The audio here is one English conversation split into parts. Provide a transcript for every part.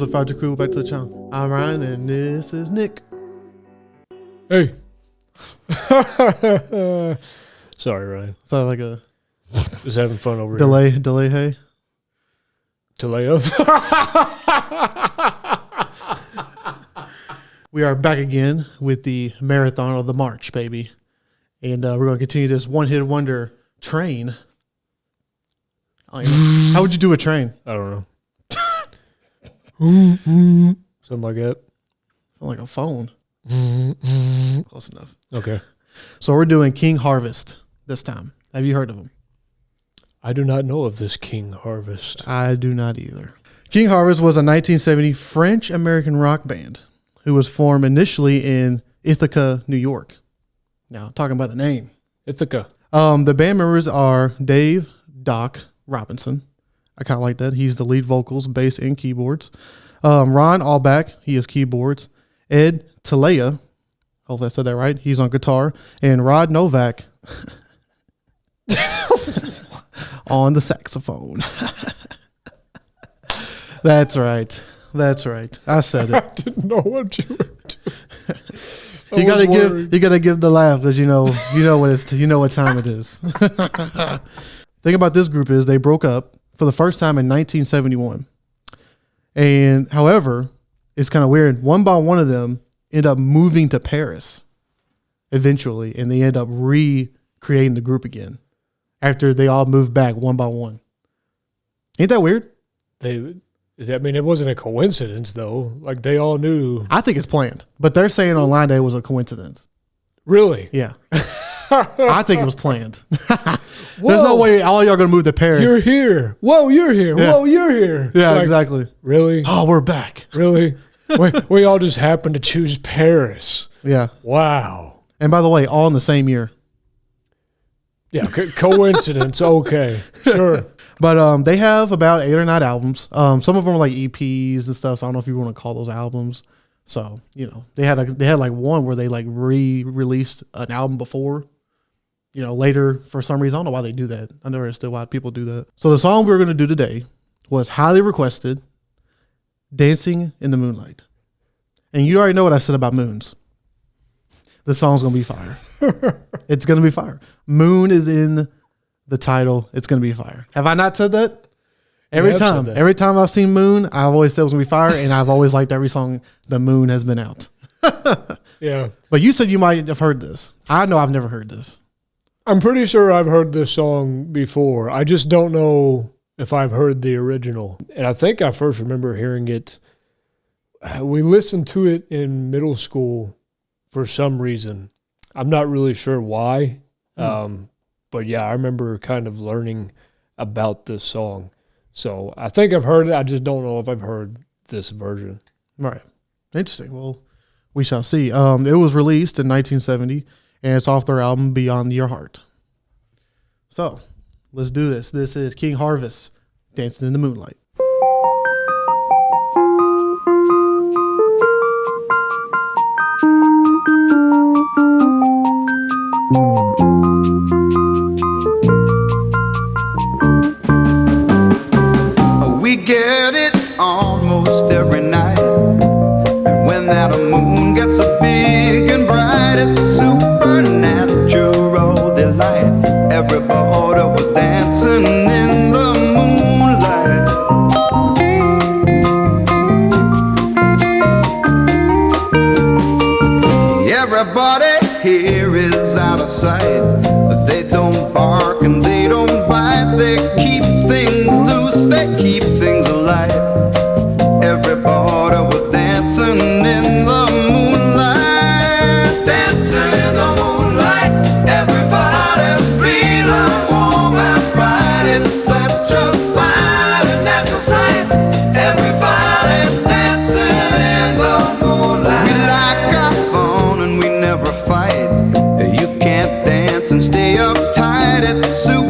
what's up, Founder Crew? Back to the channel. I'm Ryan, and this is Nick. Hey. Sorry, Ryan. So like a Just having fun over delay, here. hey. Delay. We are back again with the marathon of the March, baby. And we're going to continue this one-hit wonder train. How would you do a train? I don't know. Something like that. Sound like a phone. Close enough. Okay. So we're doing King Harvest this time. Have you heard of him? I do not know of this King Harvest. I do not either. King Harvest was a 1970 French-American rock band who was formed initially in Ithaca, New York. Now, talking about the name. Ithaca. The band members are Dave Doc Robinson. I kind of like that. He's the lead vocals, bass, and keyboards. Ron Allback, he is keyboards. Ed Talea, hopefully I said that right, he's on guitar. And Rod Novak on the saxophone. That's right. That's right. I said it. I didn't know what you were doing. You gotta give the laugh because you know what time it is. Thing about this group is they broke up for the first time in 1971. And however, it's kind of weird. One by one of them end up moving to Paris eventually, and they end up recreating the group again after they all moved back one by one. Ain't that weird? It wasn't a coincidence though. Like they all knew. I think it's planned, but they're saying online that it was a coincidence. Really? Yeah. I think it was planned. There's no way all y'all gonna move to Paris. You're here. Whoa, you're here. Yeah. Whoa, you're here. Yeah, like, exactly. Really? Oh, we're back. Really? we all just happened to choose Paris. Yeah. Wow. And by the way, all in the same year. Yeah, coincidence. Okay, sure. But they have about 8 or 9 albums. Some of them are like EPs and stuff. So I don't know if you want to call those albums. So they had like one where they like re-released an album before. Later for some reason. I don't know why they do that. I never understood why people do that. So the song we were going to do today was highly requested, Dancing in the Moonlight. And you already know what I said about moons. The song's going to be fire. It's going to be fire. Moon is in the title. It's going to be fire. Have I not said that? Every time I've seen Moon, I've always said it was going to be fire, and I've always liked every song the Moon has been out. Yeah. But you said you might have heard this. I know I've never heard this. I'm pretty sure I've heard this song before. I just don't know if I've heard the original. And I think I first remember hearing it. We listened to it in middle school for some reason. I'm not really sure why. But yeah, I remember kind of learning about this song. So I think I've heard it. I just don't know if I've heard this version. Right. Interesting. Well, we shall see. It was released in 1970. And it's off their album, Beyond Your Heart. So, let's do this. This is King Harvest, Dancing in the Moonlight. We get it almost every night. And when that moon gets so big and bright, it's supernatural delight. Everybody was dancing in the moonlight. Everybody here is out of sight. They don't bark and they don't bite. They keep things loose, they keep things alive. Everybody was dancing in the moonlight. Dancing in the moonlight. Everybody's feeling warm and bright. It's such a fine and natural sight. Everybody's dancing in the moonlight. We like our fun and we never fight. You can't dance and stay uptight. It's super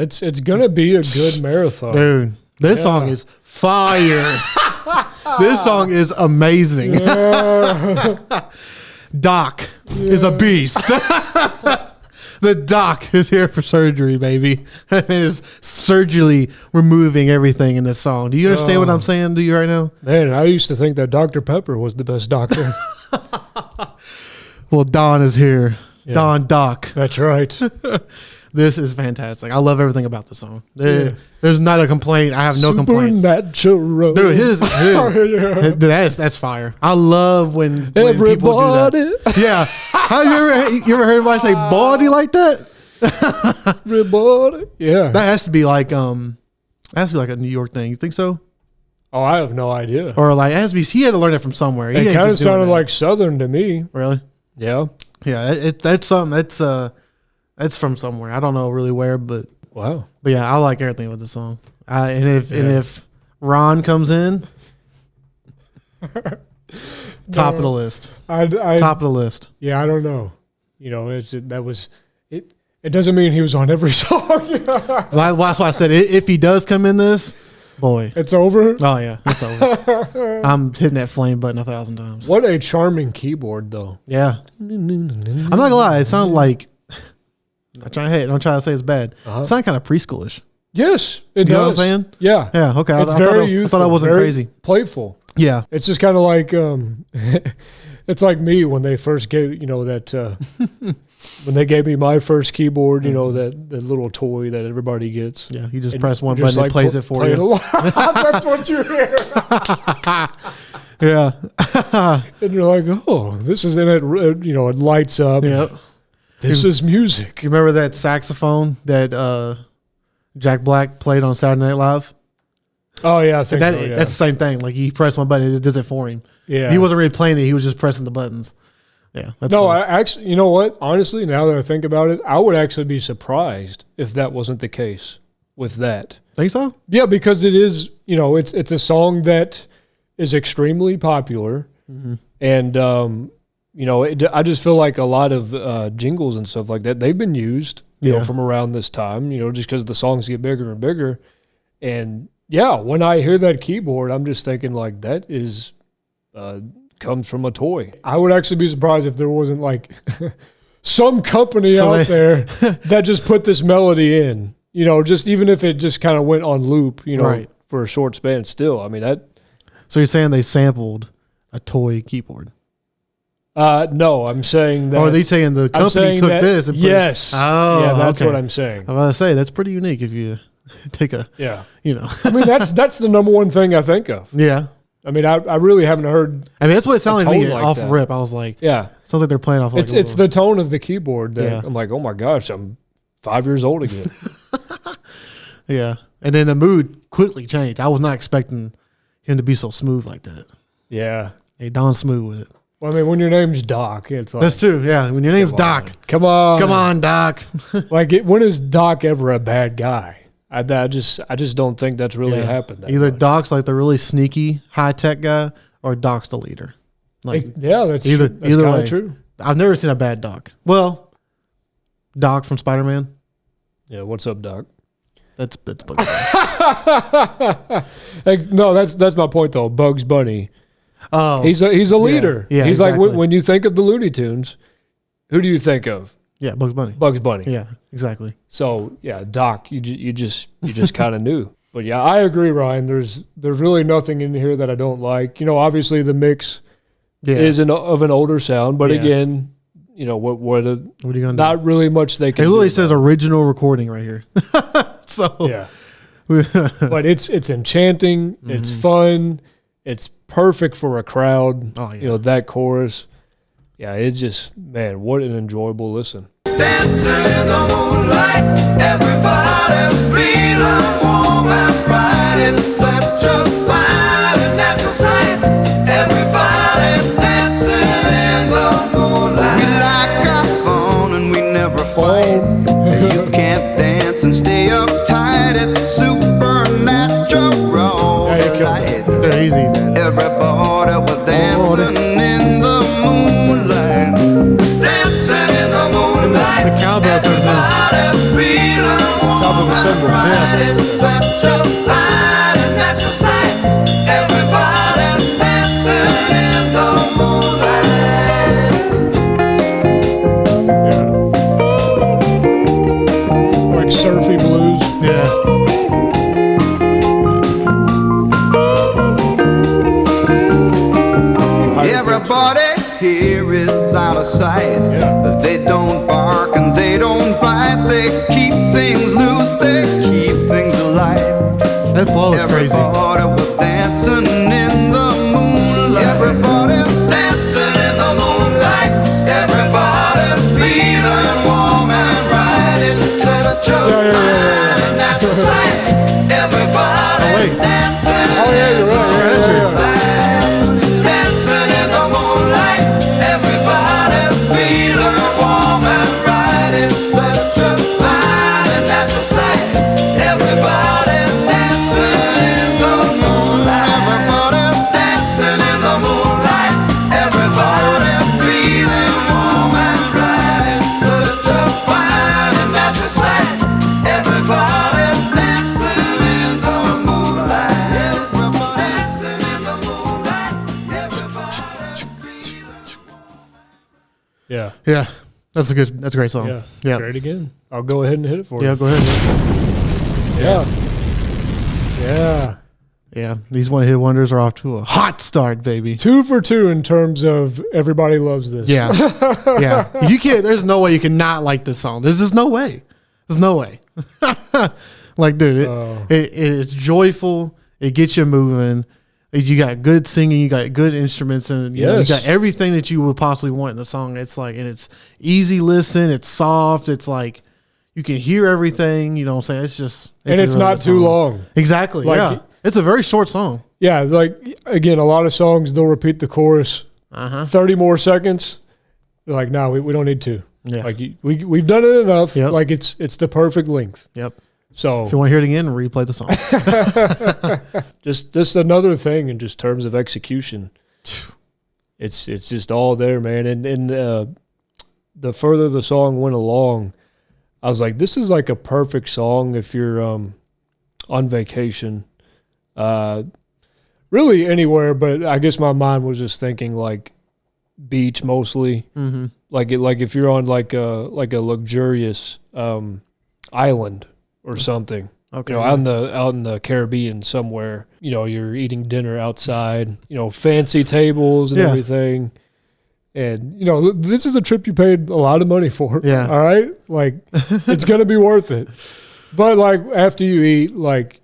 it's gonna be a good marathon. Dude, this song is fire. This song is amazing. Doc is a beast. The doc is here for surgery, baby. It is surgically removing everything in this song. Do you understand what I'm saying to you right now? Man, I used to think that Dr. Pepper was the best doctor. Well, Don is here. Yeah. Don Doc. That's right. This is fantastic. I love everything about the song. There's not a complaint. I have no complaints. Supernatural. Dude, dude, that's fire. I love when people do that. Yeah. Have you ever heard anybody say body like that? Everybody. Yeah. That has to be like a New York thing. You think so? Oh, I have no idea. Or like, it has to be, he had to learn it from somewhere. It kind of sounded like Southern to me. Really? Yeah. Yeah. That's something that's from somewhere. I don't know really where, but wow. But yeah, I like everything with the song. And if Ron comes in, top of the list. Top of the list. Yeah, I don't know. You know, it doesn't mean he was on every song. Well, that's why I said if he does come in this, boy, it's over. Oh yeah, it's over. I'm hitting that flame button 1,000 times. What a charming keyboard, though. Yeah. I'm not gonna lie. It sounded like. I'm trying to say it's bad. It sounded kind of preschoolish. Yes, it does. You know what I'm saying? Yeah. Yeah. Okay. It's very youthful. I thought I wasn't crazy. Playful. Yeah. It's just kind of like it's like me when they first gave that when they gave me my first keyboard. You know that little toy that everybody gets. Yeah. You just press one button, it plays it for you. That's what you hear. Yeah. And you're like, oh, this is in it. You know, it lights up. Yeah. This is music. You remember that saxophone that Jack Black played on Saturday Night Live? Oh, yeah, I think so, That's the same thing. Like, he pressed one button, it does it for him. Yeah. He wasn't really playing it. He was just pressing the buttons. Yeah. That's no, funny. I actually, you know what? Honestly, now that I think about it, I would actually be surprised if that wasn't the case with that. Think so? Yeah, because it is, you know, it's a song that is extremely popular. Mm-hmm. And, you know, I just feel like a lot of jingles and stuff like that, they've been used you know, from around this time, you know, just because the songs get bigger and bigger. And, yeah, when I hear that keyboard, I'm just thinking, like, that is comes from a toy. I would actually be surprised if there wasn't, like, some company out there that just put this melody in. You know, just even if it just kind of went on loop, you know, for a short span still. I mean, that. So you're saying they sampled a toy keyboard? No, I'm saying that. Or are they saying the company took this and put yes. it? Oh, yeah, that's what I'm saying. I'm about to say, that's pretty unique if you take a, you know. I mean, that's the number one thing I think of. Yeah. I mean, I really haven't heard. I mean, that's what it sounded like to me like off that. rip. I was like, yeah. Sounds like they're playing off like it's the tone of the keyboard that I'm like, oh my gosh, I'm 5 years old again. Yeah. And then the mood quickly changed. I was not expecting him to be so smooth like that. Yeah. Hey, Don Smooth with it. Well, I mean, when your name's Doc, it's like. That's true, yeah. When your name's Doc. Come on. Come on, Doc. Like, when is Doc ever a bad guy? I just don't think that's really happened. Either much. Doc's like the really sneaky, high-tech guy, or Doc's the leader. Like, that's either way. True. I've never seen a bad Doc. Well, Doc from Spider-Man. Yeah, what's up, Doc? That's Bugs Bunny. No, that's my point though. Bugs Bunny. Oh, he's a leader. Yeah, he's exactly. like when you think of the Looney Tunes, who do you think of? Yeah, Bugs Bunny. Bugs Bunny. Yeah, exactly. So yeah, Doc, you just kind of knew. But yeah, I agree, Ryan. There's really nothing in here that I don't like. You know, obviously the mix is of an older sound, but again, you know what are you gonna do? Not really much they can. It literally says original recording right here. So yeah, but it's enchanting. Mm-hmm. It's fun. It's perfect for a crowd. Oh yeah, you know that chorus. Yeah, it's just man, what an enjoyable listen. Dancing in the moonlight, everybody feeling warm and bright. It's such a fine and natural sight. Everybody dancing in the moonlight. We like our fun and we never fight. You can't dance and stay uptight. It's supernatural. They're easy, man. Everybody was dancing in the moonlight. Dancing in the moonlight. The cowbell comes in. Top of the symbol. Yeah. It's such a fine and natural sight. Everybody's dancing in the moonlight. Yeah. Like surfy blues. Yeah. Everybody here is out of sight. Yeah. They don't bark and they don't bite. They keep things loose, they keep things alive. That flow is crazy. Everybody was dancing in the moonlight. Everybody's dancing in the moonlight. Everybody's feeling warm and right. It's such a fine and natural sight. Everybody's wait. dancing Oh, yeah, you're right. Yeah, yeah, yeah. dancing in the moonlight. Everybody's feeling warm and right. It's such a fine and natural sight. Everybody's dancing in the moonlight. Everybody's dancing in the moonlight. Everybody's feeling warm and right. It's such a fine and natural sight. Everybody's dancing in the moonlight. Everybody's dancing in the moonlight. Everybody's Yeah. Yeah. That's a great song. Yeah. Yeah. Try it again. I'll go ahead and hit it for Yeah, you. go ahead. Yeah. Yeah. Yeah. These one hit wonders are off to a hot start, baby. 2 for 2 in terms of everybody loves this. Yeah. Yeah. You can't, there's no way you can not like this song. There's just no way. There's no way. Like, dude, it's joyful. It gets you moving. You got good singing. You got good instruments. And you know, you Yes. got everything that you would possibly want in the song. It's like, and it's easy listen. It's soft. It's like, you can hear everything. You know what I'm saying? It's just, And a it's really not good too song. long. Exactly. Like, yeah. It's a very short song. Yeah. Like, again, a lot of songs, they'll repeat the chorus 30 more seconds. They're like, no, we don't need to. Yeah. Like, we've done it enough. Yep. Like, it's the perfect length. Yep. So If you want to hear it again, replay the song. just another thing in just terms of execution. It's just all there, man. And the further the song went along, I was like, this is like a perfect song if you're on vacation, really anywhere. But I guess my mind was just thinking like beach mostly. Mm-hmm. Like if you're on like a luxurious island or something. Okay. You know, out in the Caribbean somewhere, you know, you're eating dinner outside, you know, fancy tables and Yeah. everything. And, you know, this is a trip you paid a lot of money for. Yeah. All right. Like, it's going to be worth it. But, like, after you eat, like,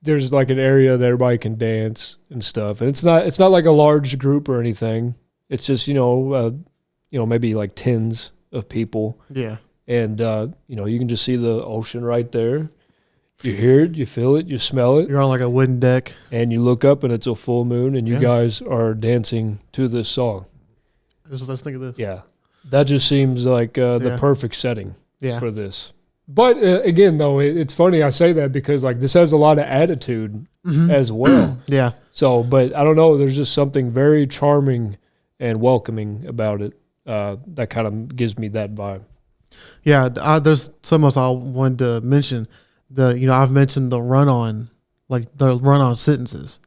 there's like an area that everybody can dance and stuff. And it's not like a large group or anything. It's just, you know, maybe like tens of people. Yeah. And, you know, you can just see the ocean right there. You hear it, you feel it, you smell it, You're on like a wooden deck. and you look up and it's a full moon and you Yeah. guys are dancing to this song. Let's think of this. Yeah. That just seems like the Yeah. perfect setting Yeah. for this. But again, though, it's funny I say that because like this has a lot of attitude as well. Yeah. So, but I don't know, there's just something very charming and welcoming about it that kind of gives me that vibe. Yeah. There's something else I wanted to mention. I've mentioned the run-on sentences.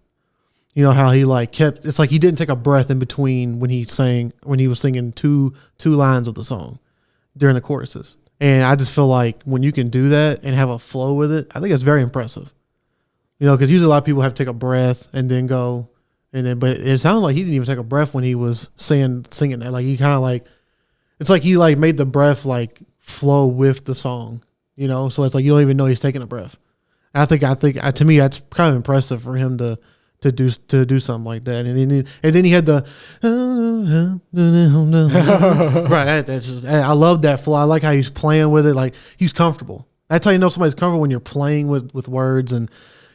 You know how he like kept, it's like he didn't take a breath in between when he was singing two lines of the song during the choruses. And I just feel like when you can do that and have a flow with it, I think it's very impressive. You know, because usually a lot of people have to take a breath and then go, but it sounded like he didn't even take a breath when he was singing that. Like he kind of like, it's like he like made the breath like flow with the song, you know? So it's like, you don't even know he's taking a breath. I think to me, that's kind of impressive for him to do something like that. And then he had the, right. That's just, I love that flow. I like how he's playing with it. Like he's comfortable. That's how you know somebody's comfortable when you're playing with words and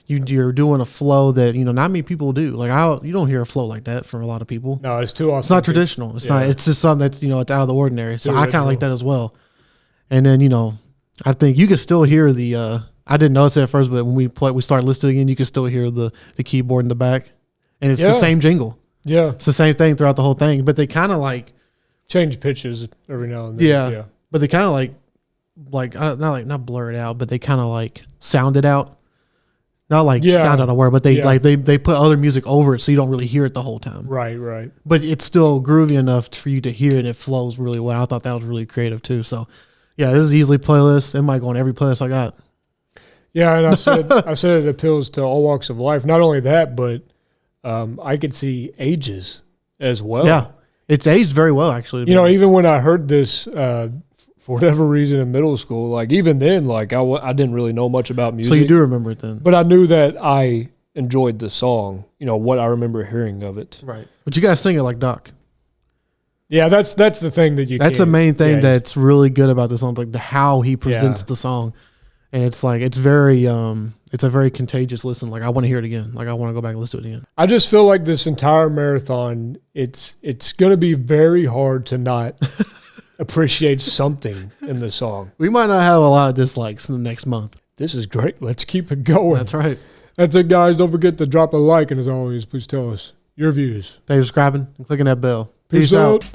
you're doing a flow that, you know, not many people do. Like you don't hear a flow like that from a lot of people. No, it's too awesome. It's not traditional. It's not. It's just something that's, you know, it's out of the ordinary. So I kind of like that as well. And then, you know, I think you can still hear the. I didn't notice it at first, but when we started listening again, you can still hear the keyboard in the back, and it's the same jingle. Yeah, It's the same thing throughout the whole thing. But they kind of like change pitches every now and then. yeah. But they kind of like not blur it out, but they kind of like sound it out. Not like Yeah. sound out a word, but they Yeah. they put other music over it so you don't really hear it the whole time. Right. But it's still groovy enough for you to hear it and it flows really well. I thought that was really creative too. So yeah, this is easily playlist. It might go on every playlist I got. Yeah, and I said it appeals to all walks of life. Not only that, but I could see ages as well. Yeah. It's aged very well actually. to be You know, honest. even when I heard this for whatever reason in middle school, like even then, like I didn't really know much about music. So you do remember it then. But I knew that I enjoyed the song, you know, what I remember hearing of it. Right. But you gotta sing it like Doc. Yeah, that's the thing that you That's the can't- main thing yeah, that's really good about the song, like how he presents the song. And it's like it's a very contagious listen. Like I want to hear it again. Like I want to go back and listen to it again. I just feel like this entire marathon, it's going to be very hard to not appreciate something in the song. We might not have a lot of dislikes in the next month. This is great. Let's keep it going. That's right. That's it, guys. Don't forget to drop a like, and as always, please tell us your views. Thanks for subscribing and clicking that bell. Peace out.